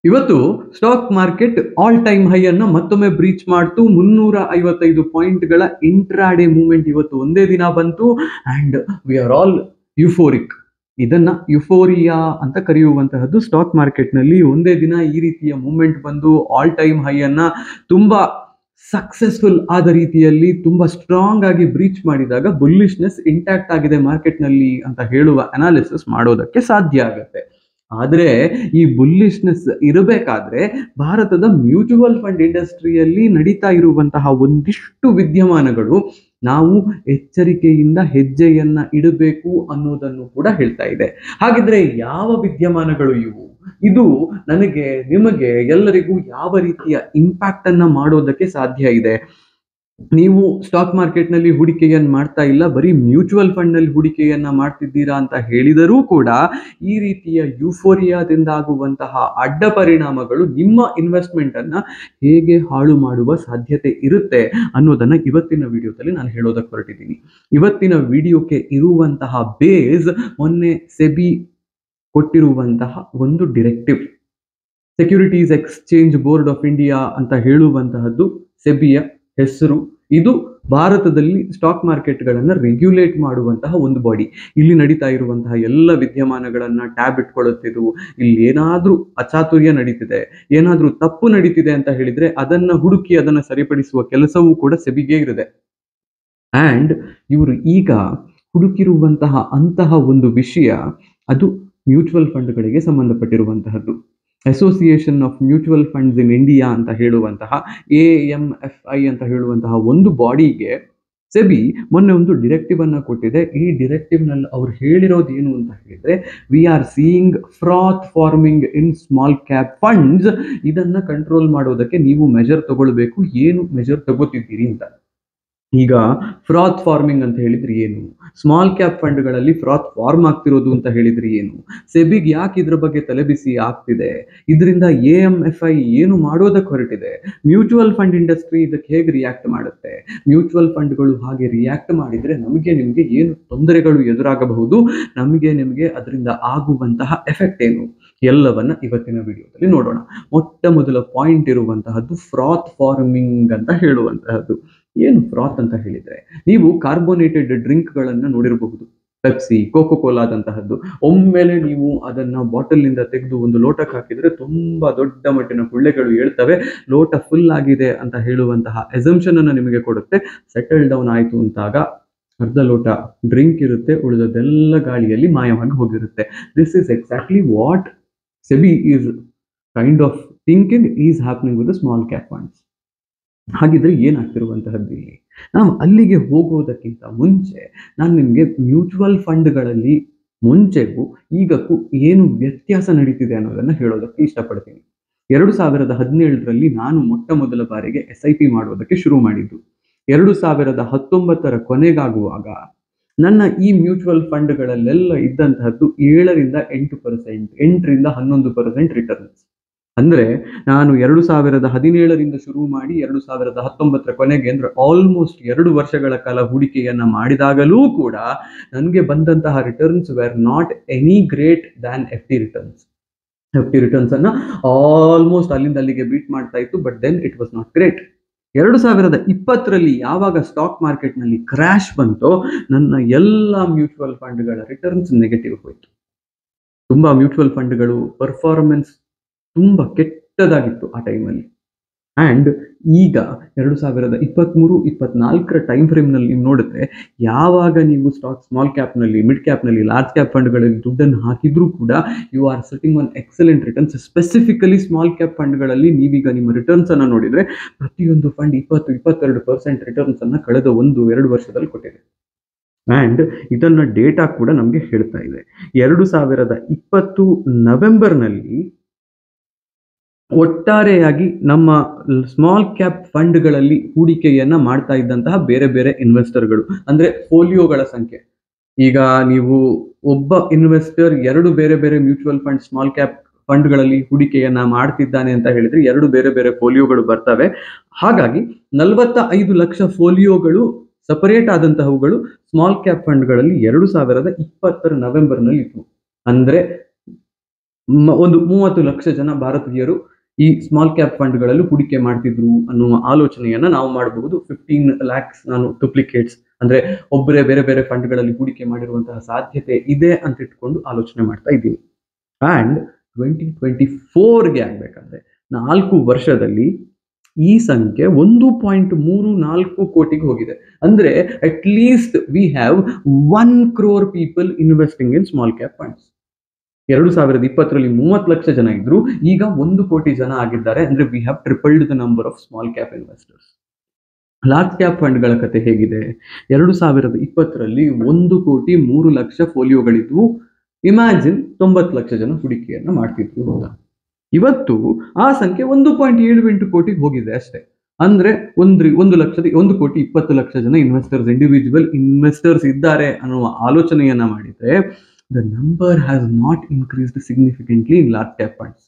ಇವತ್ತು stock market all time high ಅನ್ನ ಮತ್ತೊಮ್ಮೆ ಬ್ರೀಚ್ ಮಾಡ್ತು 355 ಪಾಯಿಂಟ್ಗಳ ಇಂಟ್ರಾಡೇ ಮೂವ್ಮೆಂಟ್ ಇವತ್ತು ಒಂದೇ ದಿನ ಬಂತು ಅಂಡ್ ವಿ ಆರ್ ಆಲ್ ಯುಫೋರಿಕ್. ಇದನ್ನ ಯುಫೋರಿಯಾ ಅಂತ ಕರೆಯುವಂತಹದ್ದು. ಸ್ಟಾಕ್ ಮಾರ್ಕೆಟ್ ನಲ್ಲಿ ಒಂದೇ ದಿನ ಈ ರೀತಿಯ ಮೂವ್ಮೆಂಟ್ ಬಂದು ಆಲ್ ಟೈಮ್ ಹೈ ಅನ್ನ ತುಂಬಾ ಸಕ್ಸಸ್ಫುಲ್ ಆದ ರೀತಿಯಲ್ಲಿ ತುಂಬಾ ಸ್ಟ್ರಾಂಗ್ ಆಗಿ ಬ್ರೀಚ್ ಮಾಡಿದಾಗ ಬುಲ್ಲಿಶ್ನೆಸ್ ಇಂಟ್ಯಾಕ್ಟ್ ಆಗಿದೆ ಮಾರ್ಕೆಟ್ ನಲ್ಲಿ ಅಂತ ಹೇಳುವ ಅನಾಲಿಸಿಸ್ ಮಾಡೋದಕ್ಕೆ ಸಾಧ್ಯ ಆಗುತ್ತೆ. ಆದ್ರೆ ಈ ಬುಲ್ಲಿಶ್ನೆಸ್ ಇರಬೇಕಾದ್ರೆ ಭಾರತದ ಮ್ಯೂಚುವಲ್ ಫಂಡ್ ಇಂಡಸ್ಟ್ರಿಯಲ್ಲಿ ನಡೀತಾ ಇರುವಂತಹ ಒಂದಿಷ್ಟು ವಿದ್ಯಮಾನಗಳು ನಾವು ಎಚ್ಚರಿಕೆಯಿಂದ ಹೆಜ್ಜೆಯನ್ನ ಇಡಬೇಕು ಅನ್ನೋದನ್ನು ಕೂಡ ಹೇಳ್ತಾ ಇದೆ. ಹಾಗಿದ್ರೆ ಯಾವ ವಿದ್ಯಮಾನಗಳು ಇವು? ಇದು ನನಗೆ, ನಿಮಗೆ, ಎಲ್ಲರಿಗೂ ಯಾವ ರೀತಿಯ ಇಂಪ್ಯಾಕ್ಟ್ ಅನ್ನ ಮಾಡೋದಕ್ಕೆ ಸಾಧ್ಯ ಇದೆ? ನೀವು ಸ್ಟಾಕ್ ಮಾರ್ಕೆಟ್ ನಲ್ಲಿ ಹೂಡಿಕೆಯನ್ನ ಮಾಡ್ತಾ ಇಲ್ಲ, ಬರೀ ಮ್ಯೂಚುವಲ್ ಫಂಡ್ ನಲ್ಲಿ ಹೂಡಿಕೆಯನ್ನ ಮಾಡ್ತಿದ್ದೀರಾ ಅಂತ ಹೇಳಿದರೂ ಕೂಡ ಈ ರೀತಿಯ ಯುಫೋರಿಯಾದಿಂದ ಆಗುವಂತಹ ಅಡ್ಡ ಪರಿಣಾಮಗಳು ನಿಮ್ಮ ಇನ್ವೆಸ್ಟ್ಮೆಂಟ್ ಅನ್ನ ಹೇಗೆ ಹಾಳು ಮಾಡುವ ಸಾಧ್ಯತೆ ಇರುತ್ತೆ ಅನ್ನೋದನ್ನ ಇವತ್ತಿನ ವಿಡಿಯೋದಲ್ಲಿ ನಾನು ಹೇಳೋದಕ್ಕೆ ಹೊರಟಿದ್ದೀನಿ. ಇವತ್ತಿನ ವಿಡಿಯೋಕ್ಕೆ ಇರುವಂತಹ ಬೇಸ್ ಮೊನ್ನೆ ಸೆಬಿ ಕೊಟ್ಟಿರುವಂತಹ ಒಂದು directive. Securities exchange board of India ಅಂತ ಹೇಳುವಂತಹದ್ದು ಸೆಬಿಯ ಹೆಸರು. ಇದು ಭಾರತದಲ್ಲಿ ಸ್ಟಾಕ್ ಮಾರ್ಕೆಟ್ಗಳನ್ನ ರೆಗ್ಯುಲೇಟ್ ಮಾಡುವಂತಹ ಒಂದು ಬಾಡಿ. ಇಲ್ಲಿ ನಡೀತಾ ಇರುವಂತಹ ಎಲ್ಲ ವಿದ್ಯಮಾನಗಳನ್ನ ಟ್ಯಾಬ್ ಇಟ್ಕೊಳ್ಳುತ್ತಿದ್ದು, ಇಲ್ಲಿ ಏನಾದ್ರೂ ಅಚಾತುರ್ಯ ನಡೀತಿದೆ, ಏನಾದ್ರೂ ತಪ್ಪು ನಡೀತಿದೆ ಅಂತ ಹೇಳಿದ್ರೆ ಅದನ್ನ ಹುಡುಕಿ ಅದನ್ನ ಸರಿಪಡಿಸುವ ಕೆಲಸವೂ ಕೂಡ ಸೆಬಿಗೆ ಇರುತ್ತೆ. ಅಂಡ್ ಇವರು ಈಗ ಹುಡುಕಿರುವಂತಹ ಅಂತಹ ಒಂದು ವಿಷಯ ಅದು ಮ್ಯೂಚುವಲ್ ಫಂಡ್ಗಳಿಗೆ ಸಂಬಂಧಪಟ್ಟಿರುವಂತಹದ್ದು. Association of mutual funds in India ಅಂತ ಹೇಳುವಂತಹ AMFI ಅಂತ ಹೇಳುವಂತಹ ಒಂದು ಬಾಡಿಗೆ ಸೆಬಿ ಮೊನ್ನೆ ಒಂದು ಡಿರೆಕ್ಟಿವ್ ಅನ್ನ ಕೊಟ್ಟಿದೆ. ಈ ಡಿರೆಕ್ಟಿವ್ ನಲ್ಲಿ ಅವ್ರು ಹೇಳಿರೋದು ಏನು ಅಂತ ಹೇಳಿದ್ರೆ, we are seeing froth forming in small cap funds. ಇದನ್ನ ಕಂಟ್ರೋಲ್ ಮಾಡೋದಕ್ಕೆ ನೀವು ಮೆಜರ್ ತಗೊಳ್ಬೇಕು. ಏನು ಮೆಜರ್ ತಗೋತಿದ್ದೀರಿ ಅಂತ. ಈಗ ಫ್ರಾತ್ ಫಾರ್ಮಿಂಗ್ ಅಂತ ಹೇಳಿದ್ರೆ ಏನು? ಸ್ಮಾಲ್ ಕ್ಯಾಪ್ ಫಂಡ್ಗಳಲ್ಲಿ ಫ್ರಾತ್ ಫಾರ್ಮ್ ಆಗ್ತಿರೋದು ಅಂತ ಹೇಳಿದ್ರೆ ಏನು? ಸೆಬಿಗ್ ಯಾಕೆ ಇದ್ರ ಬಗ್ಗೆ ತಲೆಬಿಸಿ ಆಗ್ತಿದೆ? ಇದರಿಂದ AMFI ಏನು ಮಾಡೋದಕ್ಕೆ ಹೊರಟಿದೆ? ಮ್ಯೂಚುವಲ್ ಫಂಡ್ ಇಂಡಸ್ಟ್ರಿ ಇದಕ್ಕೆ ಹೇಗೆ ರಿಯಾಕ್ಟ್ ಮಾಡುತ್ತೆ? ಮ್ಯೂಚುವಲ್ ಫಂಡ್ಗಳು ಹಾಗೆ ರಿಯಾಕ್ಟ್ ಮಾಡಿದ್ರೆ ನಮಗೆ ನಿಮಗೆ ಏನು ತೊಂದರೆಗಳು ಎದುರಾಗಬಹುದು? ನಿಮಗೆ ಅದರಿಂದ ಆಗುವಂತಹ ಎಫೆಕ್ಟ್ ಏನು? ಎಲ್ಲವನ್ನ ಇವತ್ತಿನ ವಿಡಿಯೋದಲ್ಲಿ ನೋಡೋಣ. ಮೊಟ್ಟ ಮೊದಲ ಪಾಯಿಂಟ್ ಇರುವಂತಹದ್ದು ಫ್ರಾತ್ ಫಾರ್ಮಿಂಗ್ ಅಂತ ಹೇಳುವಂತಹದ್ದು. ಏನು ಫ್ರಾತ್ ಅಂತ ಹೇಳಿದ್ರೆ, ನೀವು ಕಾರ್ಬೋನೇಟೆಡ್ ಡ್ರಿಂಕ್ ಗಳನ್ನ ನೋಡಿರಬಹುದು, ಪೆಪ್ಸಿ, ಕೋಕೋ ಕೋಲಾದಂತಹದ್ದು. ಒಮ್ಮೆಲೆ ನೀವು ಅದನ್ನ ಬಾಟಲ್ ನಿಂದ ತೆಗೆದು ಒಂದು ಲೋಟಕ್ಕೆ ಹಾಕಿದ್ರೆ ತುಂಬಾ ದೊಡ್ಡ ಮಟ್ಟಿನ ಗುಳ್ಳೆಗಳು ಹೇಳ್ತವೆ. ಲೋಟ ಫುಲ್ ಆಗಿದೆ ಅಂತ ಹೇಳುವಂತಹ ಅಸಂಪ್ಷನ್ ಅನ್ನ ನಿಮಗೆ ಕೊಡುತ್ತೆ. ಸೆಟಲ್ ಡೌನ್ ಆಯ್ತು ಅಂತಾಗ ಅರ್ಧ ಲೋಟ ಡ್ರಿಂಕ್ ಇರುತ್ತೆ, ಉಳಿದದೆಲ್ಲ ಗಾಳಿಯಲ್ಲಿ ಮಾಯವಾಗಿ ಹೋಗಿರುತ್ತೆ. This is exactly what SEBI is kind of thinking is happening with the small cap funds. ಹಾಗಿದ್ರೆ ಏನಾಗ್ತಿರುವಂತಹದ್ದು ಇಲ್ಲಿ? ನಾವು ಅಲ್ಲಿಗೆ ಹೋಗೋದಕ್ಕಿಂತ ಮುಂಚೆ ನಾನು ನಿಮಗೆ ಮ್ಯೂಚುವಲ್ ಫಂಡ್ಗಳಲ್ಲಿ ಮುಂಚೆಗೂ ಈಗಕ್ಕೂ ಏನು ವ್ಯತ್ಯಾಸ ನಡೀತಿದೆ ಅನ್ನೋದನ್ನ ಹೇಳೋದಕ್ಕೆ ಇಷ್ಟಪಡ್ತೀನಿ. 2017ರಲ್ಲಿ ನಾನು ಮೊಟ್ಟ ಮೊದಲ ಬಾರಿಗೆ SIP ಮಾಡೋದಕ್ಕೆ ಶುರು ಮಾಡಿದ್ದು. 2019ರ ಕೊನೆಗಾಗುವಾಗ ನನ್ನ ಈ ಮ್ಯೂಚುವಲ್ ಫಂಡ್ಗಳಲ್ಲೆಲ್ಲ ಇದ್ದಂತಹದ್ದು 7ರಿಂದ 8%, 8ರಿಂದ 11% ರಿಟರ್ನ್ಸ್. ಅಂದ್ರೆ ನಾನು 2017ರಿಂದ ಶುರು ಮಾಡಿ 2019ರ ಕೊನೆಗೆ ಅಂದ್ರೆ ಆಲ್ಮೋಸ್ಟ್ 2 ವರ್ಷಗಳ ಕಾಲ ಹೂಡಿಕೆಯನ್ನ ಮಾಡಿದಾಗಲೂ ಕೂಡ ನನಗೆ ಬಂದಂತಹ returns were not any great than FD returns. FD returns ಅನ್ನ ಆಲ್ಮೋಸ್ಟ್ ಅಲ್ಲಿಂದ ಅಲ್ಲಿಗೆ ಬೀಟ್ ಮಾಡ್ತಾ ಇತ್ತು, but then it was not great. 2020ರಲ್ಲಿ ಯಾವಾಗ ಸ್ಟಾಕ್ ಮಾರ್ಕೆಟ್ ನಲ್ಲಿ ಕ್ರಾಶ್ ಬಂತೋ ನನ್ನ ಎಲ್ಲ ಮ್ಯೂಚುವಲ್ ಫಂಡ್ಗಳ ರಿಟರ್ನ್ಸ್ ನೆಗೆಟಿವ್ ಹೋಯ್ತು. ತುಂಬಾ ಮ್ಯೂಚುವಲ್ ಫಂಡ್ಗಳು ಪರ್ಫಾರ್ಮೆನ್ಸ್ ತುಂಬಾ ಕೆಟ್ಟದಾಗಿತ್ತು ಆ ಟೈಮಲ್ಲಿ. ಅಂಡ್ ಈಗ 2023-24ರ ಟೈಮ್ ಫ್ರೇಮ್ ನಲ್ಲಿ ನೀವು ನೋಡಿದ್ರೆ, ಯಾವಾಗ ನೀವು ಸ್ಮಾಲ್ ಕ್ಯಾಪ್ ನಲ್ಲಿ, ಮಿಡ್ ಕ್ಯಾಪ್ ನಲ್ಲಿ, ಲಾರ್ಜ್ ಕ್ಯಾಪ್ ಫಂಡ್ಗಳಲ್ಲಿ ದುಡ್ಡನ್ನು ಹಾಕಿದ್ರೂ ಕೂಡ you are sitting on excellent returns. Specifically small cap ಫಂಡ್ಗಳಲ್ಲಿ ನೀವೀಗ ನಿಮ್ಮ ರಿಟರ್ನ್ಸ್ ಅನ್ನ ನೋಡಿದ್ರೆ ಪ್ರತಿಯೊಂದು ಫಂಡ್ 20-22% ರಿಟರ್ನ್ಸ್ ಅನ್ನ ಕಳೆದ 1-2 ವರ್ಷದಲ್ಲಿ ಕೊಟ್ಟಿದೆ. ಅಂಡ್ ಇದನ್ನ ಡೇಟಾ ಕೂಡ ನಮಗೆ ಹೇಳ್ತಾ ಇದೆ. 2020 ನವೆಂಬರ್ನಲ್ಲಿ ಒಟ್ಟಾರೆಯಾಗಿ ನಮ್ಮ ಸ್ಮಾಲ್ ಕ್ಯಾಪ್ ಫಂಡ್ಗಳಲ್ಲಿ ಹೂಡಿಕೆಯನ್ನ ಮಾಡ್ತಾ ಇದ್ದಂತಹ ಬೇರೆ ಬೇರೆ ಇನ್ವೆಸ್ಟರ್ಗಳು ಅಂದ್ರೆ ಫೋಲಿಯೋಗಳ ಸಂಖ್ಯೆ. ಈಗ ನೀವು ಒಬ್ಬ ಇನ್ವೆಸ್ಟರ್ 2 ಬೇರೆ ಬೇರೆ ಮ್ಯೂಚುವಲ್ ಫಂಡ್ ಸ್ಮಾಲ್ ಕ್ಯಾಪ್ ಫಂಡ್ಗಳಲ್ಲಿ ಹೂಡಿಕೆಯನ್ನ ಮಾಡ್ತಿದ್ದಾನೆ ಅಂತ ಹೇಳಿದ್ರೆ 2 ಬೇರೆ ಬೇರೆ ಫೋಲಿಯೋಗಳು ಬರ್ತವೆ. ಹಾಗಾಗಿ 45 ಲಕ್ಷ ಫೋಲಿಯೋಗಳು ಸಪರೇಟ್ ಆದಂತಹವುಗಳು ಸ್ಮಾಲ್ ಕ್ಯಾಪ್ ಫಂಡ್ಗಳಲ್ಲಿ 2020ರ ನವೆಂಬರ್ನಲ್ಲಿ ಇತ್ತು. ಅಂದ್ರೆ ಒಂದು 30 ಲಕ್ಷ ಜನ ಭಾರತೀಯರು ಈ ಸ್ಮಾಲ್ ಕ್ಯಾಪ್ ಫಂಡ್ಗಳಲ್ಲಿ ಹೂಡಿಕೆ ಮಾಡ್ತಿದ್ರು ಅನ್ನುವ ಆಲೋಚನೆಯನ್ನ ನಾವು ಮಾಡಬಹುದು. 15 lakhs ನಾನು ಡುಪ್ಲಿಕೇಟ್ಸ್ ಅಂದ್ರೆ ಒಬ್ಬರೇ ಬೇರೆ ಬೇರೆ ಫಂಡ್ಗಳಲ್ಲಿ ಹೂಡಿಕೆ ಮಾಡಿರುವಂತಹ ಸಾಧ್ಯತೆ ಇದೆ ಅಂತ ಇಟ್ಕೊಂಡು ಆಲೋಚನೆ ಮಾಡ್ತಾ ಇದ್ದೀನಿ. ಅಂಡ್ 2024ಗೆ ಆಗ್ಬೇಕಂದ್ರೆ 4 ವರ್ಷದಲ್ಲಿ ಈ ಸಂಖ್ಯೆ 1.34 ಕೋಟಿಗೆ ಹೋಗಿದೆ. ಅಂದ್ರೆ at least we have 1 crore people investing in small cap funds. 2020ರಲ್ಲಿ 30 ಲಕ್ಷ ಜನ ಇದ್ರು, ಈಗ 1 ಕೋಟಿ ಜನ ಆಗಿದ್ದಾರೆ. ಅಂದ್ರೆ we have tripled the number of small cap investors. Large cap ಫಂಡ್ಗಳ ಕತೆ ಹೇಗಿದೆ? 2020ರಲ್ಲಿ 1,03,00,000 ಫೋಲಿಯೋಗಳಿದ್ವು. ಇಮ್ಯಾಜಿನ್ 90 ಲಕ್ಷ ಜನ ಹೂಡಿಕೆಯನ್ನ ಮಾಡ್ತಿದ್ರು ಅಂತ. ಇವತ್ತು ಆ ಸಂಖ್ಯೆ 1.78 ಕೋಟಿಗೆ ಹೋಗಿದೆ ಅಷ್ಟೇ. ಅಂದ್ರೆ 1,20,20,000 ಜನ ಇನ್ವೆಸ್ಟರ್ಸ್, ಇಂಡಿವಿಜುವಲ್ ಇನ್ವೆಸ್ಟರ್ಸ್ ಇದ್ದಾರೆ ಅನ್ನುವ ಆಲೋಚನೆಯನ್ನ ಮಾಡಿದ್ರೆ the number has not increased significantly in large cap funds.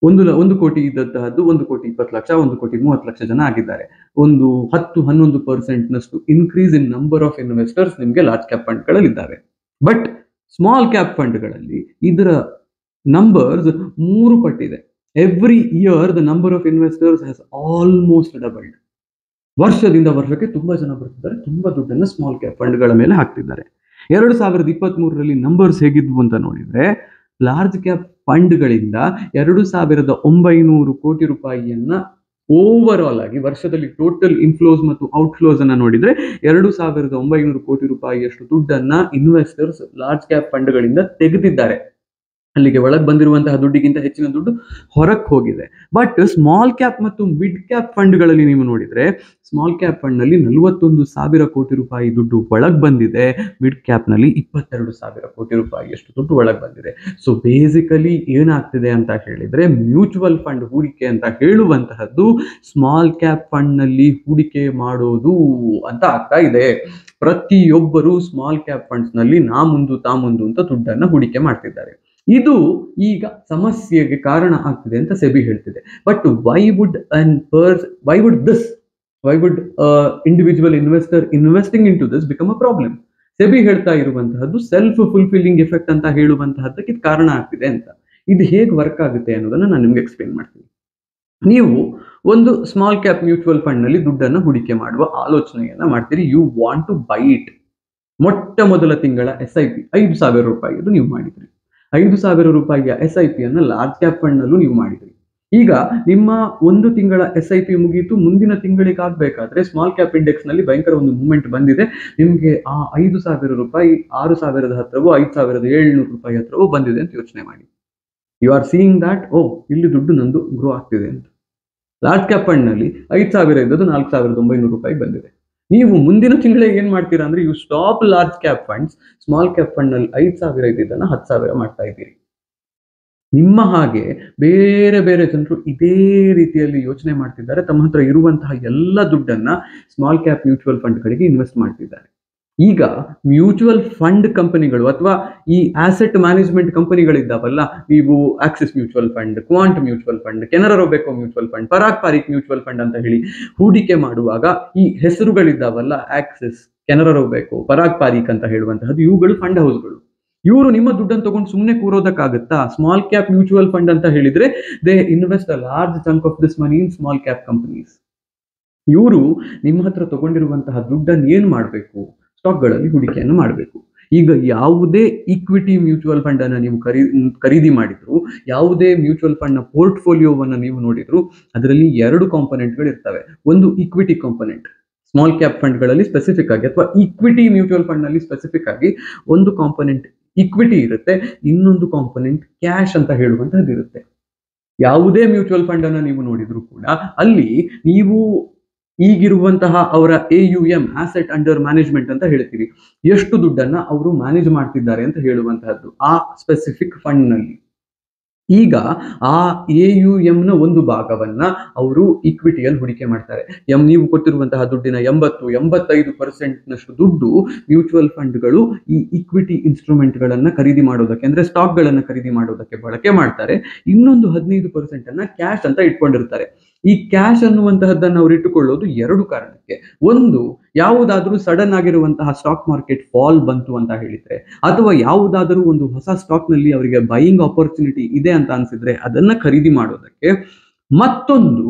1 ಕೋಟಿ ಇದ್ದದ್ದು 1,20,00,000, 1,30,00,000 ಜನ ಆಗಿದ್ದಾರೆ. ಒಂದು 10-11% ನಷ್ಟು increase in number of investors ನಿಮಗೆ ಲಾರ್ಜ್ ಕ್ಯಾಪ್ ಫಂಡ್ಗಳಲ್ಲಿ ಇದ್ದಾವೆ. ಬಟ್ ಸ್ಮಾಲ್ ಕ್ಯಾಪ್ ಫಂಡ್ಗಳಲ್ಲಿ ಇದರ ನಂಬರ್ಸ್ 3 ಪಟ್ಟಿದೆ. Every year the number of investors has almost doubled. ವರ್ಷದಿಂದ ವರ್ಷಕ್ಕೆ ತುಂಬಾ ಜನ ಬರ್ತಿದ್ದಾರೆ, ತುಂಬಾ ದುಡ್ಡನ್ನು ಸ್ಮಾಲ್ ಕ್ಯಾಪ್ ಫಂಡ್ಗಳ ಮೇಲೆ ಹಾಕ್ತಿದ್ದಾರೆ. 2023ರಲ್ಲಿ ನಂಬರ್ಸ್ ಹೇಗಿದ್ವು ಅಂತ ನೋಡಿದ್ರೆ, ಲಾರ್ಜ್ ಕ್ಯಾಪ್ ಫಂಡ್ಗಳಿಂದ 2,900 ಕೋಟಿ ರೂಪಾಯಿಯನ್ನ ಓವರ್ ಆಲ್ ಆಗಿ ವರ್ಷದಲ್ಲಿ ಟೋಟಲ್ ಇನ್ಫ್ಲೋಸ್ ಮತ್ತು ಔಟ್ಫ್ಲೋಸ್ ಅನ್ನ ನೋಡಿದ್ರೆ 2,900 ಕೋಟಿ ರೂಪಾಯಿಯಷ್ಟು ದುಡ್ಡನ್ನ ಇನ್ವೆಸ್ಟರ್ಸ್ ಲಾರ್ಜ್ ಕ್ಯಾಪ್ ಫಂಡ್ಗಳಿಂದ ತೆಗೆದಿದ್ದಾರೆ. ಅಲ್ಲಿಗೆ ಒಳಗೆ ಬಂದಿರುವಂತಹ ದುಡ್ಡಿಗಿಂತ ಹೆಚ್ಚಿನ ದುಡ್ಡು ಹೊರಕ್ಕೆ ಹೋಗಿದೆ. ಬಟ್ ಸ್ಮಾಲ್ ಕ್ಯಾಪ್ ಮತ್ತು ಮಿಡ್ ಕ್ಯಾಪ್ ಫಂಡ್ಗಳಲ್ಲಿ ನೀವು ನೋಡಿದ್ರೆ, ಸ್ಮಾಲ್ ಕ್ಯಾಪ್ ಫಂಡ್ ನಲ್ಲಿ 41,000 ಕೋಟಿ ರೂಪಾಯಿ ದುಡ್ಡು ಒಳಗೆ ಬಂದಿದೆ, ಮಿಡ್ ಕ್ಯಾಪ್ ನಲ್ಲಿ 22,000 ಕೋಟಿ ರೂಪಾಯಿಯಷ್ಟು ದುಡ್ಡು ಒಳಗೆ ಬಂದಿದೆ. ಸೊ ಬೇಸಿಕಲಿ ಏನಾಗ್ತಿದೆ ಅಂತ ಹೇಳಿದ್ರೆ, ಮ್ಯೂಚುವಲ್ ಫಂಡ್ ಹೂಡಿಕೆ ಅಂತ ಹೇಳುವಂತಹದ್ದು ಸ್ಮಾಲ್ ಕ್ಯಾಪ್ ಫಂಡ್ ನಲ್ಲಿ ಹೂಡಿಕೆ ಮಾಡೋದು ಅಂತ ಆಗ್ತಾ ಇದೆ. ಪ್ರತಿಯೊಬ್ಬರು ಸ್ಮಾಲ್ ಕ್ಯಾಪ್ ಫಂಡ್ಸ್ ನಲ್ಲಿ ನಾ ಮುಂದು ಅಂತ ದುಡ್ಡನ್ನ ಹೂಡಿಕೆ ಮಾಡ್ತಿದ್ದಾರೆ. ಇದು ಈಗ ಸಮಸ್ಯೆಗೆ ಕಾರಣ ಆಗ್ತಿದೆ ಅಂತ ಸೆಬಿ ಹೇಳ್ತಿದೆ. But why would individual investor investing in to this become a problem? SEBI ಹೇಳ್ತಾ ಇರುವಂತಹದ್ದು ಸೆಲ್ಫ್ ಫುಲ್ಫಿಲ್ಲಿಂಗ್ ಎಫೆಕ್ಟ್ ಅಂತ ಹೇಳುವಂತಹದ್ದಕ್ಕೆ ಕಾರಣ ಆಗ್ತಿದೆ ಅಂತ. ಇದು ಹೇಗೆ ವರ್ಕ್ ಆಗುತ್ತೆ ಅನ್ನೋದನ್ನ ನಾನು ನಿಮ್ಗೆ ಎಕ್ಸ್ಪ್ಲೇನ್ ಮಾಡ್ತೀನಿ. ನೀವು ಒಂದು ಸ್ಮಾಲ್ ಕ್ಯಾಪ್ ಮ್ಯೂಚುವಲ್ ಫಂಡ್ ನಲ್ಲಿ ದುಡ್ಡನ್ನು ಹೂಡಿಕೆ ಮಾಡುವ ಆಲೋಚನೆಯನ್ನ ಮಾಡ್ತೀರಿ. You want to buy it. ಮೊಟ್ಟ ಮೊದಲ ತಿಂಗಳ SIP 5,000 ರೂಪಾಯಿ ನೀವು ಮಾಡಿದ್ರಿ. 5,000 ರೂಪಾಯಿಯ SIP ಅನ್ನ ಲಾರ್ಜ್ ಕ್ಯಾಪ್ ಫಂಡ್ ನಲ್ಲೂ ನೀವು ಮಾಡಿದ್ರಿ. ಈಗ ನಿಮ್ಮ 1 ತಿಂಗಳ SIP ಮುಗೀತು. ಮುಂದಿನ ತಿಂಗಳಿಗೆ ಆಗ್ಬೇಕಾದ್ರೆ ಸ್ಮಾಲ್ ಕ್ಯಾಪ್ ಇಂಡೆಕ್ಸ್ ನಲ್ಲಿ ಭಯಂಕರ ಒಂದು ಮೂವ್ಮೆಂಟ್ ಬಂದಿದೆ. ನಿಮ್ಗೆ ಆ 5,000 ರೂಪಾಯಿ 6,000 ಹತ್ರವೋ 5,700 ರೂಪಾಯಿ ಹತ್ರವೋ ಬಂದಿದೆ ಅಂತ ಯೋಚನೆ ಮಾಡಿ. ಯು ಆರ್ ಸೀಯಿಂಗ್ ದಟ್ ಇಲ್ಲಿ ದುಡ್ಡು ನಂದು ಗ್ರೋ ಆಗ್ತಿದೆ ಅಂತ. ಲಾರ್ಜ್ ಕ್ಯಾಪ್ ಫಂಡ್ ನಲ್ಲಿ 5,000 ಇದ್ದದ್ದು 4,900 ರೂಪಾಯಿ ಬಂದಿದೆ. ನೀವು ಮುಂದಿನ ತಿಂಗಳಿಗೆ ಏನ್ ಮಾಡ್ತೀರಾ ಅಂದ್ರೆ, you stop large cap funds. Small cap fund ನಲ್ಲಿ 5,000 ಇದ್ದಿದ್ದನ್ನ 10,000 ಮಾಡ್ತಾ ಇದ್ದೀರಿ. ನಿಮ್ಮ ಹಾಗೆ ಬೇರೆ ಬೇರೆ ಜನರು ಇದೇ ರೀತಿಯಲ್ಲಿ ಯೋಚನೆ ಮಾಡ್ತಿದ್ದಾರೆ. ತಮ್ಮ ಹತ್ರ ಇರುವಂತಹ ಎಲ್ಲ ದುಡ್ಡನ್ನ ಸ್ಮಾಲ್ ಕ್ಯಾಪ್ ಮ್ಯೂಚುವಲ್ ಫಂಡ್ ಗಳಿಗೆ ಇನ್ವೆಸ್ಟ್ ಮಾಡ್ತಿದ್ದಾರೆ. ಈಗ ಮ್ಯೂಚುವಲ್ ಫಂಡ್ ಕಂಪನಿಗಳು ಅಥವಾ ಈ ಆಸೆಟ್ ಮ್ಯಾನೇಜ್ಮೆಂಟ್ ಕಂಪನಿಗಳಿದ್ದಾವಲ್ಲ, ನೀವು Axis mutual fund, Quant mutual fund, Canara Robeco mutual fund, Parag Parikh mutual fund ಅಂತ ಹೇಳಿ ಹೂಡಿಕೆ ಮಾಡುವಾಗ ಈ ಹೆಸರುಗಳಿದ್ದಾವಲ್ಲ, ಆಕ್ಸಿಸ್, ಕೆನರಾ ರೋಬೆಕೋ, ಪರಾಗ್ ಪಾರಿಕ್ ಅಂತ ಹೇಳುವಂತಹದ್ದು, ಇವುಗಳು ಫಂಡ್ ಹೌಸ್ಗಳು. ಇವರು ನಿಮ್ಮ ದುಡ್ಡನ್ನು ತಗೊಂಡು ಸುಮ್ಮನೆ ಕೂರೋದಕ್ಕಾಗತ್ತಾ? ಸ್ಮಾಲ್ ಕ್ಯಾಪ್ ಮ್ಯೂಚುವಲ್ ಫಂಡ್ ಅಂತ ಹೇಳಿದ್ರೆ they invest a large chunk of this money in small cap companies. ಇವರು ನಿಮ್ಮ ಹತ್ರ ತಗೊಂಡಿರುವಂತಹ ದುಡ್ಡನ್ನು ಏನ್ ಮಾಡಬೇಕು? ಸ್ಟಾಕ್ಗಳಲ್ಲಿ ಹೂಡಿಕೆಯನ್ನು ಮಾಡಬೇಕು. ಈಗ ಯಾವುದೇ ಈಕ್ವಿಟಿ ಮ್ಯೂಚುವಲ್ ಫಂಡ್ ಅನ್ನ ನೀವು ಖರೀದಿ ಮಾಡಿದ್ರು, ಯಾವುದೇ ಮ್ಯೂಚುವಲ್ ಫಂಡ್ ನ ಪೋರ್ಟ್ಫೋಲಿಯೋವನ್ನ ನೀವು ನೋಡಿದ್ರು, ಅದರಲ್ಲಿ 2 ಕಾಂಪೊನೆಂಟ್ಗಳು ಇರ್ತವೆ. ಒಂದು ಈಕ್ವಿಟಿ ಕಾಂಪೊನೆಂಟ್, ಸ್ಮಾಲ್ ಕ್ಯಾಪ್ ಫಂಡ್ಗಳಲ್ಲಿ ಸ್ಪೆಸಿಫಿಕ್ ಆಗಿ, ಅಥವಾ ಈಕ್ವಿಟಿ ಮ್ಯೂಚುವಲ್ ಫಂಡ್ ನಲ್ಲಿ ಸ್ಪೆಸಿಫಿಕ್ ಆಗಿ ಒಂದು ಕಾಂಪೊನೆಂಟ್ ಈಕ್ವಿಟಿ ಇರುತ್ತೆ, ಇನ್ನೊಂದು ಕಾಂಪೊನೆಂಟ್ ಕ್ಯಾಶ್ ಅಂತ ಹೇಳುವಂತದ್ದು ಇರುತ್ತೆ. ಯಾವುದೇ ಮ್ಯೂಚುವಲ್ ಫಂಡ್ ಅನ್ನ ನೀವು ನೋಡಿದ್ರು ಕೂಡ ಅಲ್ಲಿ ನೀವು ಈಗಿರುವಂತಹ ಅವರ AUM, ಆಸೆಟ್ ಅಂಡರ್ ಮ್ಯಾನೇಜ್ಮೆಂಟ್ ಅಂತ ಹೇಳ್ತೀವಿ, ಎಷ್ಟು ದುಡ್ಡನ್ನ ಅವರು ಮ್ಯಾನೇಜ್ ಮಾಡ್ತಿದ್ದಾರೆ ಅಂತ ಹೇಳುವಂತಹದ್ದು ಆ ಸ್ಪೆಸಿಫಿಕ್ ಫಂಡ್ ನಲ್ಲಿ. ಈಗ ಆ AUM ನ ಒಂದು ಭಾಗವನ್ನ ಅವರು ಈಕ್ವಿಟಿಯಲ್ಲಿ ಹೂಡಿಕೆ ಮಾಡ್ತಾರೆ. ನೀವು ಕೊಟ್ಟಿರುವಂತಹ ದುಡ್ಡಿನ 80-85% ನಷ್ಟು ದುಡ್ಡು ಮ್ಯೂಚುವಲ್ ಫಂಡ್ಗಳು ಈ ಈಕ್ವಿಟಿ ಇನ್ಸ್ಟ್ರೂಮೆಂಟ್ ಗಳನ್ನ ಖರೀದಿ ಮಾಡೋದಕ್ಕೆ, ಅಂದ್ರೆ ಸ್ಟಾಕ್ ಗಳನ್ನ ಖರೀದಿ ಮಾಡೋದಕ್ಕೆ ಬಳಕೆ ಮಾಡ್ತಾರೆ. ಇನ್ನೊಂದು 15% ಅನ್ನ ಕ್ಯಾಶ್ ಅಂತ ಇಟ್ಕೊಂಡಿರ್ತಾರೆ. ಈ ಕ್ಯಾಶ್ ಅನ್ನುವಂತಹದ್ದನ್ನು ಅವರು ಇಟ್ಟುಕೊಳ್ಳೋದು 2 ಕಾರಣಕ್ಕೆ. ಒಂದು, ಯಾವುದಾದ್ರೂ ಸಡನ್ ಆಗಿರುವಂತಹ ಸ್ಟಾಕ್ ಮಾರ್ಕೆಟ್ ಫಾಲ್ ಬಂತು ಅಂತ ಹೇಳಿದ್ರೆ, ಅಥವಾ ಯಾವುದಾದರೂ ಒಂದು ಹೊಸ ಸ್ಟಾಕ್ ನಲ್ಲಿ ಅವರಿಗೆ ಬೈಯಿಂಗ್ ಆಪರ್ಚುನಿಟಿ ಇದೆ ಅಂತ ಅನ್ಸಿದ್ರೆ ಅದನ್ನ ಖರೀದಿ ಮಾಡೋದಕ್ಕೆ, ಮತ್ತೊಂದು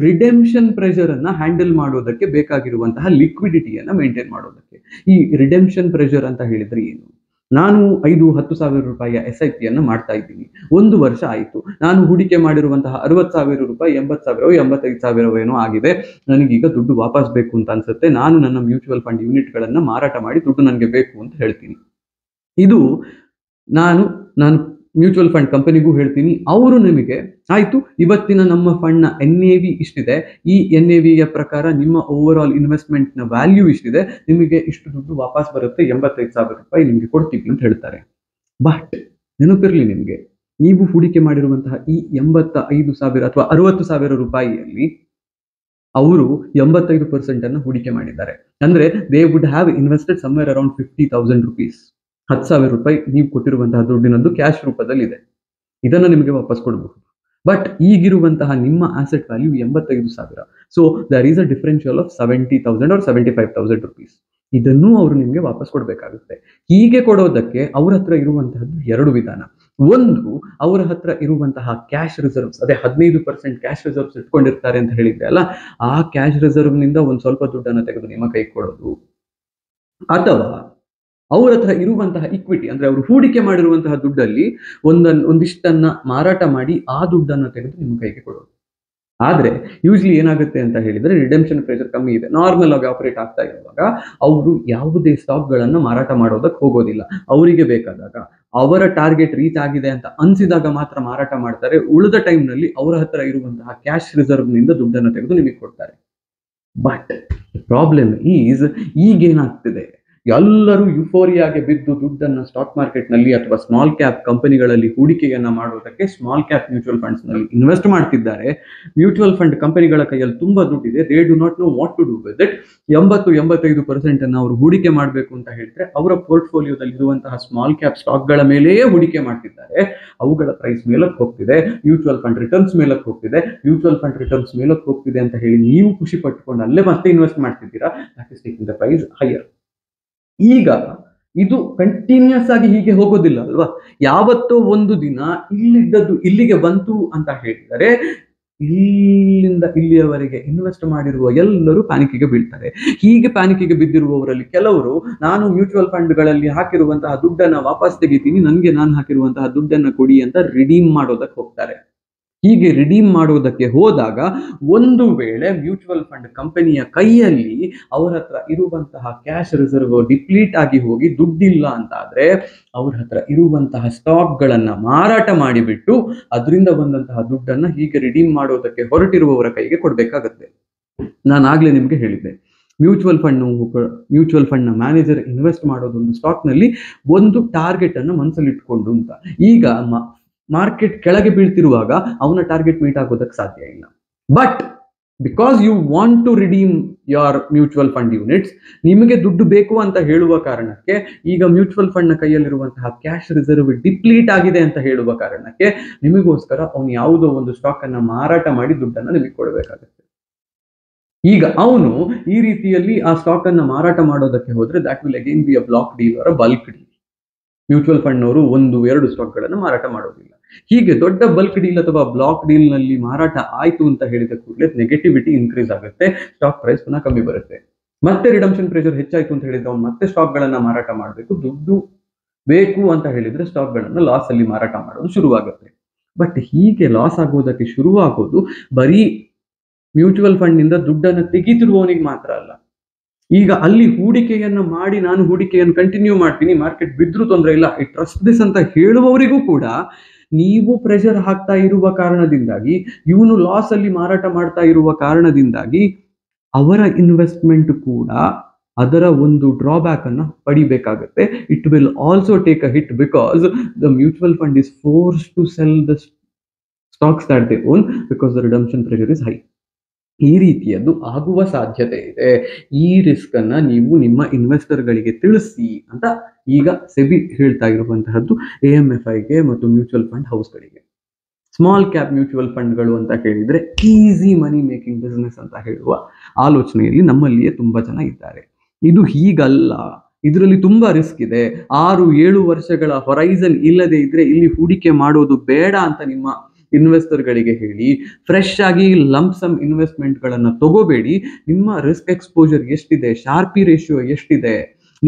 ರಿಡೆಂಪ್ಷನ್ ಪ್ರೆಷರ್ ಅನ್ನ ಹ್ಯಾಂಡಲ್ ಮಾಡೋದಕ್ಕೆ ಬೇಕಾಗಿರುವಂತಹ ಲಿಕ್ವಿಡಿಟಿಯನ್ನ ಮೇಂಟೈನ್ ಮಾಡೋದಕ್ಕೆ. ಈ ರಿಡೆಂಪ್ಷನ್ ಪ್ರೆಷರ್ ಅಂತ ಹೇಳಿದ್ರೆ ಏನು? ನಾನು 5-10 ಸಾವಿರ ರೂಪಾಯಿಯ SIP ಅನ್ನು ಮಾಡ್ತಾ ಇದ್ದೀನಿ, 1 ವರ್ಷ ಆಯಿತು, ನಾನು ಹೂಡಿಕೆ ಮಾಡಿರುವಂತಹ 60 ಸಾವಿರ ರೂಪಾಯಿ 80 ಸಾವಿರ 85 ಸಾವಿರವೇನೋ ಆಗಿದೆ, ನನಗೀಗ ದುಡ್ಡು ವಾಪಸ್ ಬೇಕು ಅಂತ ಅನ್ಸುತ್ತೆ, ನಾನು ನನ್ನ ಮ್ಯೂಚುವಲ್ ಫಂಡ್ ಯೂನಿಟ್ಗಳನ್ನ ಮಾರಾಟ ಮಾಡಿ ದುಡ್ಡು ನನಗೆ ಬೇಕು ಅಂತ ಹೇಳ್ತೀನಿ. ಇದು ನಾನು ಮ್ಯೂಚುವಲ್ ಫಂಡ್ ಕಂಪನಿಗೂ ಹೇಳ್ತೀನಿ, ಅವರು ನಿಮಗೆ ಆಯ್ತು ಇವತ್ತಿನ ನಮ್ಮ ಫಂಡ್ ನ NAV ಇಷ್ಟಿದೆ, ಈ NAV ಯ ಪ್ರಕಾರ ನಿಮ್ಮ ಓವರ್ ಆಲ್ ಇನ್ವೆಸ್ಟ್ಮೆಂಟ್ ನ ವ್ಯಾಲ್ಯೂ ಇಷ್ಟಿದೆ, ನಿಮಗೆ ಇಷ್ಟು ದುಡ್ಡು ವಾಪಸ್ ಬರುತ್ತೆ, 85 ಸಾವಿರ ರೂಪಾಯಿ ನಿಮಗೆ ಕೊಡ್ತೀವಿ ಅಂತ ಹೇಳ್ತಾರೆ. ಬಟ್ ನೆನಪಿರ್ಲಿ ನಿಮಗೆ, ನೀವು ಹೂಡಿಕೆ ಮಾಡಿರುವಂತಹ ಈ 85 ಸಾವಿರ ಅಥವಾ 60 ಸಾವಿರ ರೂಪಾಯಿಯಲ್ಲಿ ಅವರು 85% ಅನ್ನು ಹೂಡಿಕೆ ಮಾಡಿದ್ದಾರೆ. ಅಂದ್ರೆ they would have invested somewhere around 50,000 rupees. 10,000 ರೂಪಾಯಿ ನೀವು ಕೊಟ್ಟಿರುವಂತಹ ದುಡ್ಡಿನದ್ದು ಕ್ಯಾಶ್ ರೂಪದಲ್ಲಿ ಇದೆ, ಇದನ್ನ ನಿಮಗೆ ವಾಪಸ್ ಕೊಡಬಹುದು. ಬಟ್ ಈಗಿರುವಂತಹ ನಿಮ್ಮ ಆಸೆಟ್ ವ್ಯಾಲ್ಯೂ 85 ಸಾವಿರ. So there is a differential of 70,000 or 75,000 rupees. ಇದನ್ನು ಅವರು ನಿಮಗೆ ವಾಪಸ್ ಕೊಡಬೇಕಾಗುತ್ತೆ. ಹೀಗೆ ಕೊಡೋದಕ್ಕೆ ಅವ್ರ ಹತ್ರ ಇರುವಂತಹದ್ದು 2 ವಿಧಾನ. ಒಂದು, ಅವರ ಹತ್ರ ಇರುವಂತಹ ಕ್ಯಾಶ್ ರಿಸರ್ವ್ಸ್, ಅದೇ 15% ಕ್ಯಾಶ್ ರಿಸರ್ವ್ಸ್ ಇಟ್ಕೊಂಡಿರ್ತಾರೆ ಅಂತ ಹೇಳಿದ್ರೆ ಅಲ್ಲ, ಆ ಕ್ಯಾಶ್ ರಿಸರ್ವ್ ನಿಂದ ಒಂದು ಸ್ವಲ್ಪ ದುಡ್ಡನ್ನು ತೆಗೆದು ನಿಮ್ಮ ಕೈ ಕೊಡೋದು, ಅಥವಾ ಅವ್ರ ಹತ್ರ ಇರುವಂತಹ ಇಕ್ವಿಟಿ, ಅಂದ್ರೆ ಅವರು ಹೂಡಿಕೆ ಮಾಡಿರುವಂತಹ ದುಡ್ಡಲ್ಲಿ ಒಂದಿಷ್ಟನ್ನ ಮಾರಾಟ ಮಾಡಿ ಆ ದುಡ್ಡನ್ನ ತೆಗೆದು ನಿಮ್ಮ ಕೈಗೆ ಕೊಡೋದು. ಆದ್ರೆ ಯೂಸ್ಲಿ ಏನಾಗುತ್ತೆ ಅಂತ ಹೇಳಿದ್ರೆ, ರಿಡೆಂಪ್ಷನ್ ಪ್ರೆಷರ್ ಕಮ್ಮಿ ಇದೆ, ನಾರ್ಮಲ್ ಆಗಿ ಆಪರೇಟ್ ಆಗ್ತಾ ಇರುವಾಗ ಅವರು ಯಾವುದೇ ಸ್ಟಾಕ್ ಗಳನ್ನ ಮಾರಾಟ ಮಾಡೋದಕ್ಕೆ ಹೋಗೋದಿಲ್ಲ. ಅವರಿಗೆ ಬೇಕಾದಾಗ, ಅವರ ಟಾರ್ಗೆಟ್ ರೀಚ್ ಆಗಿದೆ ಅಂತ ಅನ್ಸಿದಾಗ ಮಾತ್ರ ಮಾರಾಟ ಮಾಡ್ತಾರೆ. ಉಳಿದ ಟೈಮ್ ನಲ್ಲಿ ಅವರ ಹತ್ರ ಇರುವಂತಹ ಕ್ಯಾಶ್ ರಿಸರ್ವ್ ನಿಂದ ದುಡ್ಡನ್ನು ತೆಗೆದು ನಿಮಗೆ ಕೊಡ್ತಾರೆ. ಬಟ್ ಪ್ರಾಬ್ಲಮ್ ಈಸ್, ಈಗೇನಾಗ್ತಿದೆ, ಎಲ್ಲರೂ ಯುಫೋರಿಯಾಗೆ ಬಿದ್ದು ದುಡ್ಡನ್ನು ಸ್ಟಾಕ್ ಮಾರ್ಕೆಟ್ ನಲ್ಲಿ ಅಥವಾ ಸ್ಮಾಲ್ ಕ್ಯಾಪ್ ಕಂಪನಿಗಳಲ್ಲಿ ಹೂಡಿಕೆಯನ್ನ ಮಾಡೋದಕ್ಕೆ ಸ್ಮಾಲ್ ಕ್ಯಾಪ್ ಮ್ಯೂಚುವಲ್ ಫಂಡ್ಸ್ ನಲ್ಲಿ ಇನ್ವೆಸ್ಟ್ ಮಾಡ್ತಿದ್ದಾರೆ. ಮ್ಯೂಚುವಲ್ ಫಂಡ್ ಕಂಪನಿಗಳ ಕೈಯಲ್ಲಿ ತುಂಬಾ ದುಡ್ಡಿದೆ, they do not know what to do with it. 80-85% ಅನ್ನು ಅವರು ಹೂಡಿಕೆ ಮಾಡಬೇಕು ಅಂತ ಹೇಳಿದ್ರೆ ಅವರ ಪೋರ್ಟ್ಫೋಲಿಯೋದಲ್ಲಿ ಇರುವಂತಹ ಸ್ಮಾಲ್ ಕ್ಯಾಪ್ ಸ್ಟಾಕ್ ಗಳ ಮೇಲೆಯೇ ಹೂಡಿಕೆ ಮಾಡ್ತಿದ್ದಾರೆ. ಅವುಗಳ ಪ್ರೈಸ್ ಮೇಲಕ್ಕೆ ಹೋಗ್ತಿದೆ, ಮ್ಯೂಚುವಲ್ ಫಂಡ್ ರಿಟರ್ನ್ಸ್ ಮೇಲಕ್ಕೆ ಹೋಗ್ತಿದೆ. ಮ್ಯೂಚುವಲ್ ಫಂಡ್ ರಿಟರ್ನ್ಸ್ ಮೇಲಕ್ಕೆ ಹೋಗ್ತಿದೆ ಅಂತ ಹೇಳಿ ನೀವು ಖುಷಿ ಪಟ್ಟುಕೊಂಡು ಅಲ್ಲೇ ಮತ್ತೆ ಇನ್ವೆಸ್ಟ್ ಮಾಡ್ತಿದ್ದೀರಾ, that is taking the price higher. ಈಗ ಇದು ಕಂಟಿನ್ಯೂಸ್ ಆಗಿ ಹೀಗೆ ಹೋಗೋದಿಲ್ಲ ಅಲ್ವಾ? ಯಾವತ್ತೋ ಒಂದು ದಿನ ಇಲ್ಲಿದ್ದದ್ದು ಇಲ್ಲಿಗೆ ಬಂತು ಅಂತ ಹೇಳಿದರೆ, ಇಲ್ಲಿಂದ ಇಲ್ಲಿಯವರೆಗೆ ಇನ್ವೆಸ್ಟ್ ಮಾಡಿರುವ ಎಲ್ಲರೂ ಪ್ಯಾನಿಕ್ಗೆ ಬೀಳ್ತಾರೆ. ಹೀಗೆ ಪ್ಯಾನಿಕ್ಗೆ ಬಿದ್ದಿರುವವರಲ್ಲಿ ಕೆಲವರು, ನಾನು ಮ್ಯೂಚುವಲ್ ಫಂಡ್ಗಳಲ್ಲಿ ಹಾಕಿರುವಂತಹ ದುಡ್ಡನ್ನ ವಾಪಸ್ ತೆಗಿತೀನಿ, ನನಗೆ ನಾನು ಹಾಕಿರುವಂತಹ ದುಡ್ಡನ್ನ ಕೊಡಿ ಅಂತ ರಿಡೀಮ್ ಮಾಡೋದಕ್ಕೆ ಹೋಗ್ತಾರೆ. ಹೀಗೆ ರಿಡೀಮ್ ಮಾಡೋದಕ್ಕೆ ಹೋದಾಗ, ಒಂದು ವೇಳೆ ಮ್ಯೂಚುವಲ್ ಫಂಡ್ ಕಂಪನಿಯ ಕೈಯಲ್ಲಿ ಅವರ ಹತ್ರ ಇರುವಂತಹ ಕ್ಯಾಶ್ ರಿಸರ್ವ್ ಡಿಪ್ಲೀಟ್ ಆಗಿ ಹೋಗಿ ದುಡ್ಡಿಲ್ಲ ಅಂತ ಆದ್ರೆ, ಅವ್ರ ಹತ್ರ ಇರುವಂತಹ ಸ್ಟಾಕ್ ಗಳನ್ನ ಮಾರಾಟ ಮಾಡಿಬಿಟ್ಟು ಅದರಿಂದ ಬಂದಂತಹ ದುಡ್ಡನ್ನ ಹೀಗೆ ರಿಡೀಮ್ ಮಾಡೋದಕ್ಕೆ ಹೊರಟಿರುವವರ ಕೈಗೆ ಕೊಡ್ಬೇಕಾಗತ್ತೆ. ನಾನು ಆಗ್ಲೇ ನಿಮ್ಗೆ ಹೇಳಿದ್ದೆ, ಮ್ಯೂಚುವಲ್ ಫಂಡ್ ನ ಮ್ಯಾನೇಜರ್ ಇನ್ವೆಸ್ಟ್ ಮಾಡೋದೊಂದು ಸ್ಟಾಕ್ ನಲ್ಲಿ ಒಂದು ಟಾರ್ಗೆಟ್ ಅನ್ನು ಮನಸ್ಸಲ್ಲಿ ಇಟ್ಕೊಂಡು ಅಂತ. ಈಗ ಮಾರ್ಕೆಟ್ ಕೆಳಗೆ ಬೀಳ್ತಿರುವಾಗ ಅವನ ಟಾರ್ಗೆಟ್ ಮೀಟ್ ಆಗೋದಕ್ಕೆ ಸಾಧ್ಯ ಇಲ್ಲ. But because you want to redeem your mutual fund units, ನಿಮಗೆ ದುಡ್ಡು ಬೇಕು ಅಂತ ಹೇಳುವ ಕಾರಣಕ್ಕೆ, ಈಗ ಮ್ಯೂಚುವಲ್ ಫಂಡ್ ನ ಕೈಯಲ್ಲಿರುವಂತಹ ಕ್ಯಾಶ್ ರಿಸರ್ವ್ ಡಿಪ್ಲೀಟ್ ಆಗಿದೆ ಅಂತ ಹೇಳುವ ಕಾರಣಕ್ಕೆ, ನಿಮಗೋಸ್ಕರ ಅವನು ಯಾವುದೋ ಒಂದು ಸ್ಟಾಕ್ ಅನ್ನ ಮಾರಾಟ ಮಾಡಿ ದುಡ್ಡನ್ನ ನಿಮಗೆ ಕೊಡಬೇಕಾಗುತ್ತೆ. ಈಗ ಅವನು ಈ ರೀತಿಯಲ್ಲಿ ಆ ಸ್ಟಾಕ್ ಅನ್ನ ಮಾರಾಟ ಮಾಡೋದಕ್ಕೆ ಹೋದ್ರೆ, that will again be a block deal or a bulk deal. Mutual fund ನವರು 1-2 ಸ್ಟಾಕ್ ಗಳನ್ನು ಮಾರಾಟ ಮಾಡೋದಿಲ್ಲ. ಹೀಗೆ ದೊಡ್ಡ ಬಲ್ಕ್ ಡೀಲ್ ಅಥವಾ ಬ್ಲಾಕ್ ಡೀಲ್ ನಲ್ಲಿ ಮಾರಾಟ ಆಯ್ತು ಅಂತ ಹೇಳಿದ ಕೂಡಲೇ ನೆಗೆಟಿವಿಟಿ ಇನ್ಕ್ರೀಸ್ ಆಗುತ್ತೆ, ಸ್ಟಾಕ್ ಪ್ರೈಸ್ ಪುನಃ ಕಮ್ಮಿ ಬರುತ್ತೆ. ಮತ್ತೆ ರಿಡಂಪ್ಷನ್ ಪ್ರೆಷರ್ ಹೆಚ್ಚಾಯ್ತು ಅಂತ ಹೇಳಿದ್ರೆ ಅವ್ನು ಮತ್ತೆ ಸ್ಟಾಕ್ ಗಳನ್ನ ಮಾರಾಟ ಮಾಡಬೇಕು. ದುಡ್ಡು ಬೇಕು ಅಂತ ಹೇಳಿದ್ರೆ ಸ್ಟಾಕ್ ಗಳನ್ನ ಲಾಸ್ ಅಲ್ಲಿ ಮಾರಾಟ ಮಾಡೋದು ಶುರುವಾಗುತ್ತೆ. ಬಟ್ ಹೀಗೆ ಲಾಸ್ ಆಗೋದಕ್ಕೆ ಶುರುವಾಗೋದು ಬರೀ ಮ್ಯೂಚುವಲ್ ಫಂಡ್ ನಿಂದ ದುಡ್ಡನ್ನು ತೆಗೀತಿರುವವನಿಗೆ ಮಾತ್ರ ಅಲ್ಲ. ಈಗ ಅಲ್ಲಿ ಹೂಡಿಕೆಯನ್ನ ಮಾಡಿ, ನಾನು ಹೂಡಿಕೆಯನ್ನು ಕಂಟಿನ್ಯೂ ಮಾಡ್ತೀನಿ, ಮಾರ್ಕೆಟ್ ಬಿದ್ರೂ ತೊಂದರೆ ಇಲ್ಲ, ಐ ಟ್ರಸ್ಟ್ ದಿಸ್ ಅಂತ ಹೇಳುವವರಿಗೂ ಕೂಡ ನೀವು ಪ್ರೆಷರ್ ಹಾಕ್ತಾ ಇರುವ ಕಾರಣದಿಂದಾಗಿ, ಇವನು ಲಾಸ್ ಅಲ್ಲಿ ಮಾರಾಟ ಮಾಡ್ತಾ ಇರುವ ಕಾರಣದಿಂದಾಗಿ ಅವರ ಇನ್ವೆಸ್ಟ್ಮೆಂಟ್ ಕೂಡ ಅದರ ಒಂದು ಡ್ರಾಬ್ಯಾಕ್ ಅನ್ನ ಪಡಿಬೇಕಾಗುತ್ತೆ. It will also take a hit because the mutual fund is forced to sell the stocks that they own because the redemption pressure is high. ಈ ರೀತಿಯದ್ದು ಆಗುವ ಸಾಧ್ಯತೆ ಇದೆ. ಈ ರಿಸ್ಕ್ ಅನ್ನ ನೀವು ನಿಮ್ಮ ಇನ್ವೆಸ್ಟರ್ ಗಳಿಗೆ ತಿಳಿಸಿ ಅಂತ ಈಗ ಸೆಬಿ ಹೇಳ್ತಾ ಇರುವಂತಹದ್ದು AMFIಗೆ ಮತ್ತು ಮ್ಯೂಚುವಲ್ ಫಂಡ್ ಹೌಸ್ಗಳಿಗೆ. ಸ್ಮಾಲ್ ಕ್ಯಾಪ್ ಮ್ಯೂಚುವಲ್ ಫಂಡ್ಗಳು ಅಂತ ಹೇಳಿದ್ರೆ ಈಸಿ ಮನಿ ಮೇಕಿಂಗ್ ಬಿಸ್ನೆಸ್ ಅಂತ ಹೇಳುವ ಆಲೋಚನೆಯಲ್ಲಿ ನಮ್ಮಲ್ಲಿಯೇ ತುಂಬಾ ಜನ ಇದ್ದಾರೆ. ಇದು ಹೀಗಲ್ಲ, ಇದರಲ್ಲಿ ತುಂಬಾ ರಿಸ್ಕ್ ಇದೆ, 6-7 ವರ್ಷಗಳ ಹೊರೈಸನ್ ಇಲ್ಲದೆ ಇದ್ರೆ ಇಲ್ಲಿ ಹೂಡಿಕೆ ಮಾಡೋದು ಬೇಡ ಅಂತ ನಿಮ್ಮ ಇನ್ವೆಸ್ಟರ್ಗಳಿಗೆ ಹೇಳಿ. ಫ್ರೆಶ್ ಆಗಿ ಲಂಪ್ ಸಮ್ ಇನ್ವೆಸ್ಟ್ಮೆಂಟ್ಗಳನ್ನು ತಗೋಬೇಡಿ. ನಿಮ್ಮ ರಿಸ್ಕ್ ಎಕ್ಸ್ಪೋಜರ್ ಎಷ್ಟಿದೆ, ಶಾರ್ಪಿ ರೇಷಿಯೋ ಎಷ್ಟಿದೆ,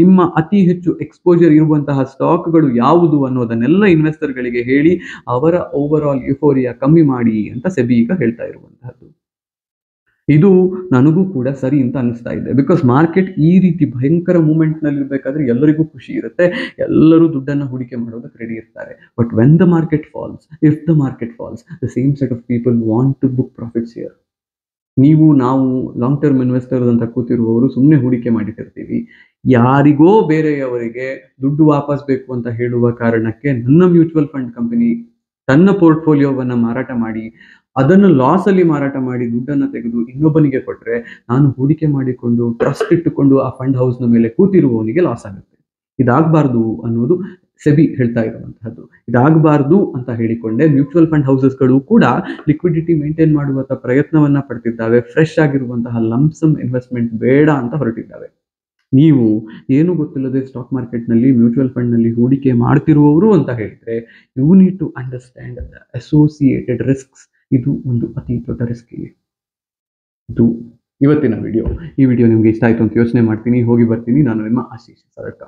ನಿಮ್ಮ ಅತಿ ಹೆಚ್ಚು ಎಕ್ಸ್ಪೋಜರ್ ಇರುವಂತಹ ಸ್ಟಾಕ್ಗಳು ಯಾವುದು ಅನ್ನೋದನ್ನೆಲ್ಲ ಇನ್ವೆಸ್ಟರ್ಗಳಿಗೆ ಹೇಳಿ ಅವರ ಓವರ್ ಆಲ್ ಯುಫೋರಿಯಾ ಕಮ್ಮಿ ಮಾಡಿ ಅಂತ ಸೆಬಿ ಈಗ ಹೇಳ್ತಾ ಇರುವಂತಹದ್ದು. ಇದು ನನಗೂ ಕೂಡ ಸರಿ ಅಂತ ಅನಿಸ್ತಾ ಇದೆ. ಬಿಕಾಸ್ ಮಾರ್ಕೆಟ್ ಈ ರೀತಿ ಭಯಂಕರ ಮೂವ್ಮೆಂಟ್ ನಲ್ಲಿ ಇರಬೇಕಾದ್ರೆ ಎಲ್ಲರಿಗೂ ಖುಷಿ ಇರುತ್ತೆ, ಎಲ್ಲರೂ ದುಡ್ಡನ್ನು ಹೂಡಿಕೆ ಮಾಡೋದಕ್ಕೆ ರೆಡಿ ಇರ್ತಾರೆ. But when the market falls, if the market falls, the same set of people want to book profits here. ನಾವು ಲಾಂಗ್ ಟರ್ಮ್ ಇನ್ವೆಸ್ಟರ್ಸ್ ಅಂತ ಕೂತಿರುವವರು ಸುಮ್ಮನೆ ಹೂಡಿಕೆ ಮಾಡಿಟ್ಟಿರ್ತೀವಿ. ಯಾರಿಗೋ ಬೇರೆಯವರಿಗೆ ದುಡ್ಡು ವಾಪಸ್ ಬೇಕು ಅಂತ ಹೇಳುವ ಕಾರಣಕ್ಕೆ ನನ್ನ ಮ್ಯೂಚುವಲ್ ಫಂಡ್ ಕಂಪನಿ ತನ್ನ ಪೋರ್ಟ್ಫೋಲಿಯೋವನ್ನ ಮಾರಾಟ ಮಾಡಿ ಅದನ್ನು ಲಾಸ್ ಅಲ್ಲಿ ಮಾರಾಟ ಮಾಡಿ ದುಡ್ಡನ್ನು ತೆಗೆದು ಇನ್ನೊಬ್ಬನಿಗೆ ಕೊಟ್ರೆ, ನಾನು ಹೂಡಿಕೆ ಮಾಡಿಕೊಂಡು ಟ್ರಸ್ಟ್ ಇಟ್ಟುಕೊಂಡು ಆ ಫಂಡ್ ಹೌಸ್ನ ಮೇಲೆ ಕೂತಿರುವವನಿಗೆ ಲಾಸ್ ಆಗುತ್ತೆ. ಇದಾಗಬಾರ್ದು ಅನ್ನೋದು ಸೆಬಿ ಹೇಳ್ತಾ ಇರುವಂತಹದ್ದು. ಇದಾಗಬಾರ್ದು ಅಂತ ಹೇಳಿಕೊಂಡೆ ಮ್ಯೂಚುವಲ್ ಫಂಡ್ ಹೌಸಸ್ಗಳು ಕೂಡ ಲಿಕ್ವಿಡಿಟಿ ಮೇಂಟೈನ್ ಮಾಡುವಂತಹ ಪ್ರಯತ್ನವನ್ನ ಪಡ್ತಿದ್ದಾವೆ. ಫ್ರೆಶ್ ಆಗಿರುವಂತಹ ಲಂಪ್ಸಮ್ ಇನ್ವೆಸ್ಟ್ಮೆಂಟ್ ಬೇಡ ಅಂತ ಹೊರಟಿದ್ದಾವೆ. ನೀವು ಏನು ಗೊತ್ತಿಲ್ಲದೆ ಸ್ಟಾಕ್ ಮಾರ್ಕೆಟ್ನಲ್ಲಿ ಮ್ಯೂಚುವಲ್ ಫಂಡ್ನಲ್ಲಿ ಹೂಡಿಕೆ ಮಾಡ್ತಿರುವವರು ಅಂತ ಹೇಳಿದ್ರೆ, you need to understand the associated risks. ಇದು ಒಂದು ಅತಿ ದೊಡ್ಡ ರಿಸ್ಕ್ ಇಲ್ಲಿ. ಇದು ಇವತ್ತಿನ ವಿಡಿಯೋ. ಈ ವಿಡಿಯೋ ನಿಮ್ಗೆ ಇಷ್ಟ ಆಯ್ತು ಅಂತ ಯೋಚನೆ ಮಾಡ್ತೀನಿ. ಹೋಗಿ ಬರ್ತೀನಿ. ನಾನು ನಿಮ್ಮ ಆಶೀಶ್ ಸರಟ.